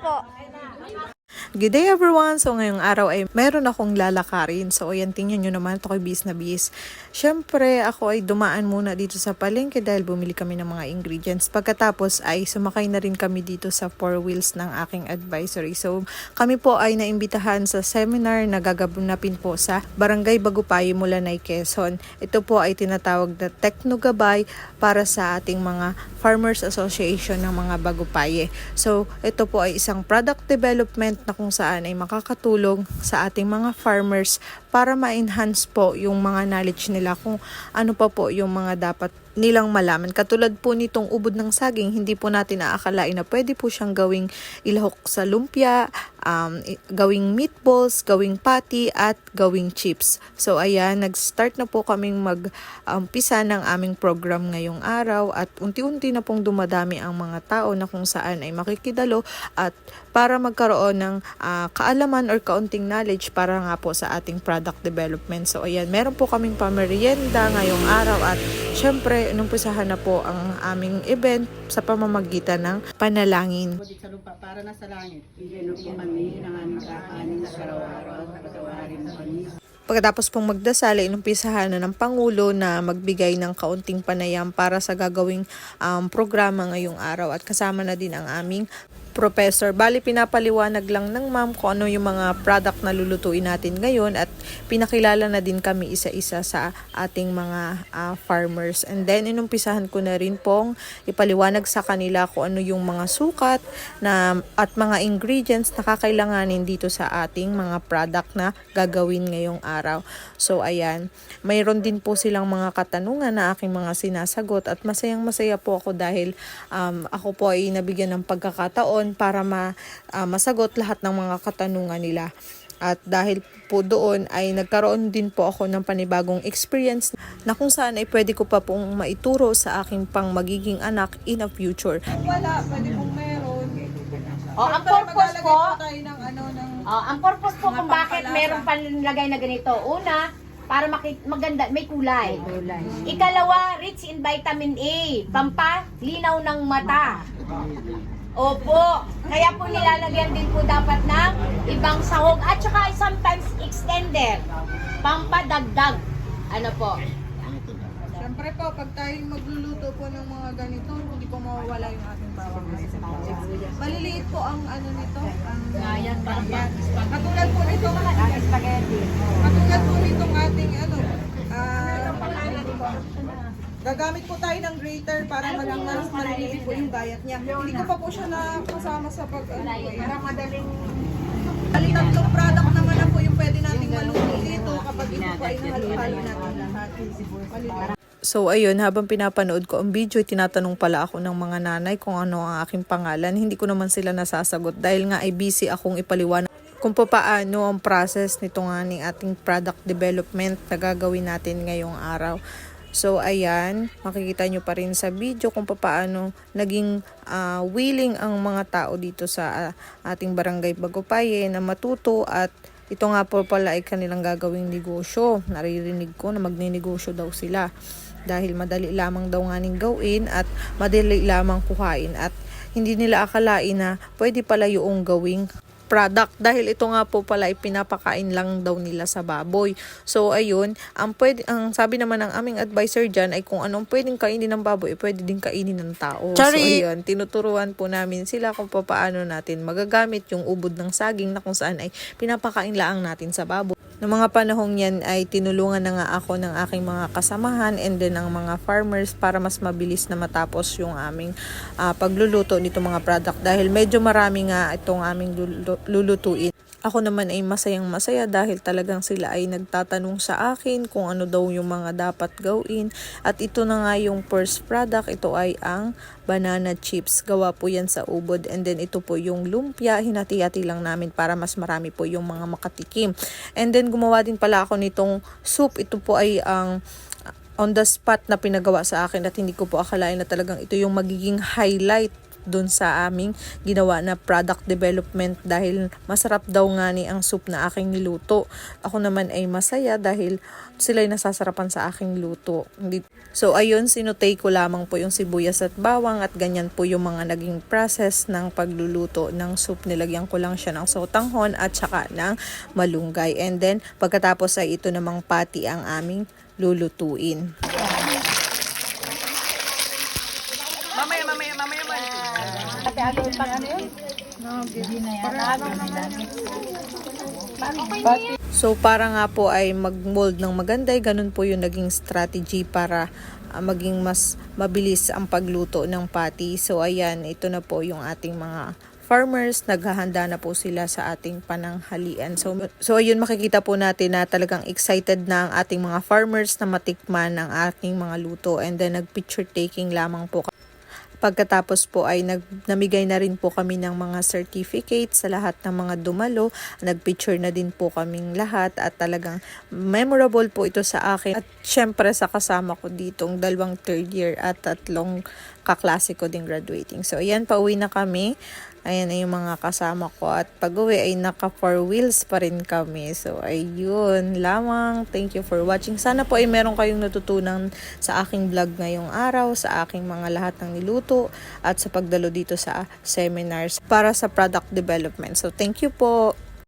po. Good day everyone! So ngayong araw ay meron akong lalakarin. So ayan, tingnan nyo naman, ito ko'y bis na bis. Siyempre ako ay dumaan muna dito sa palengke dahil bumili kami ng mga ingredients. Pagkatapos ay sumakay na rin kami dito sa 4 wheels ng aking advisory. So kami po ay naimbitahan sa seminar na gaganapin po sa Barangay Bagupay, Mulanay, Quezon. Ito po ay tinatawag na Teknogabay para sa ating mga Farmers Association ng mga Bagupaye. So ito po ay isang product development na kung saan ay makakatulong sa ating mga farmers para ma-enhance po yung mga knowledge nila kung ano pa po yung mga dapat nilang malaman. Katulad po nitong ubod ng saging, hindi po natin aakalain na pwede po siyang gawing ilahok sa lumpia, gawing meatballs, gawing patty, at gawing chips. So ayan, nag-start na po kaming mag-umpisa ng aming program ngayong araw at unti-unti na pong dumadami ang mga tao na kung saan ay makikidalo at para magkaroon ng kaalaman or kaunting knowledge para nga po sa ating product development. So ayan, meron po kaming pamerienda ngayong araw at syempre, inumpisahan na po ang aming event sa pamamagitan ng panalangin. Sa lupa para nasa langit. Bigyan po kami ng aming kakanin sa araw-araw. Patawarin mo kami. Pagkatapos pong magdasal, inumpisahan na ng Pangulo na magbigay ng kaunting panayam para sa gagawing programa ngayong araw at kasama na din ang aming professor. Bali, pinapaliwanag lang ng ma'am kung ano yung mga product na lulutuin natin ngayon at pinakilala na din kami isa-isa sa ating mga farmers. And then, inumpisahan ko na rin pong ipaliwanag sa kanila kung ano yung mga sukat at mga ingredients na kakailanganin dito sa ating mga product na gagawin ngayong araw. So, ayan. Mayroon din po silang mga katanungan na aking mga sinasagot at masayang-masaya po ako dahil ako po ay nabigyan ng pagkakataon para masagot lahat ng mga katanungan nila. At dahil po doon ay nagkaroon din po ako ng panibagong experience na kung saan ay pwede ko pa pong maituro sa aking pang magiging anak in a future. Wala, pwede pong meron. Ang purpose po, Ang purpose po kung bakit meron panlagay na ganito. Una, para maganda, may kulay. Ikalawa, rich in vitamin A, pampalinaw ng mata. Opo, kaya po nilalagyan din po dapat ng ibang sahog at saka sometimes extender, pampadagdag. Ano po? Siyempre po, pag tayo magluluto po ng mga ganito, hindi po mawawala yung ating bawang sibuyas. Maliliit po ang ano nito, ang katulad po nito, katulad po nitong ating gagamit po tayo ng grater para maging mas maliliit po yung gayat niya. Hindi ko pa po siya nakasama sa para madaling tatlong product naman na po yung pwede nating maluto dito kapag ito po ay nahalo-halo natin lahat. So ayun, habang pinapanood ko ang video, tinatanong pala ako ng mga nanay kung ano ang aking pangalan. Hindi ko naman sila nasasagot dahil nga ay busy akong ipaliwanag kung paano ang process nito nga ng ating product development na gagawin natin ngayong araw. So ayan, makikita nyo pa rin sa video kung paano naging willing ang mga tao dito sa ating Barangay Bagupaye na matuto at ito nga po pala ay kanilang gagawing negosyo. Naririnig ko na magninegosyo daw sila dahil madali lamang daw nga ning gawin at madali lamang kuhain at hindi nila akalain na pwede pala yung gawing product dahil ito nga po pala ay pinapakain lang daw nila sa baboy. So ayun, ang sabi naman ng aming advisor dyan ay kung anong pwedeng kainin ng baboy, pwede din kainin ng tao. Sorry. So ayun, tinuturuan po namin sila kung paano natin magagamit yung ubod ng saging na kung saan ay pinapakain lang natin sa baboy. Noong mga panahong yan ay tinulungan na nga ako ng aking mga kasamahan and then ang mga farmers para mas mabilis na matapos yung aming pagluluto nito mga product dahil medyo marami nga itong aming lulutuin. Ako naman ay masayang-masaya dahil talagang sila ay nagtatanong sa akin kung ano daw yung mga dapat gawin. At ito na nga yung first product. Ito ay ang banana chips. Gawa po yan sa ubod. And then ito po yung lumpia. Hinati-hati lang namin para mas marami po yung mga makatikim. And then gumawa din pala ako nitong soup. Ito po ay ang on the spot na pinagawa sa akin at hindi ko po akalain na talagang ito yung magiging highlight dun sa aming ginawa na product development dahil masarap daw nga ni ang soup na aking niluto. Ako naman ay masaya dahil sila'y nasasarapan sa aking luto. So ayun, sinutay ko lamang po yung sibuyas at bawang at ganyan po yung mga naging process ng pagluluto ng soup. Nilagyan ko lang siya ng sotanghon at saka ng malunggay. And then pagkatapos ay ito namang pati ang aming lulutuin. So para nga po ay mag-mold ng maganda, ganun po yung naging strategy para maging mas mabilis ang pagluto ng patty. So ayan, ito na po yung ating mga farmers, naghahanda na po sila sa ating pananghalian. So ayun, makikita po natin na talagang excited na ang ating mga farmers na matikman ang ating mga luto, and then nag-picture taking lamang po. Pagkatapos po ay namigay na rin po kami ng mga certificates sa lahat ng mga dumalo. Nagpicture na din po kaming lahat at talagang memorable po ito sa akin. At syempre sa kasama ko ditong 2 third year at 3 kaklase ko din graduating. So ayan, pauwi na kami. Ayan na yung mga kasama ko at pag-uwi ay naka 4 wheels pa rin kami. So ayun lamang. Thank you for watching. Sana po ay meron kayong natutunan sa aking vlog ngayong araw, sa aking mga lahat ng niluto at sa pagdalo dito sa seminars para sa product development. So thank you po.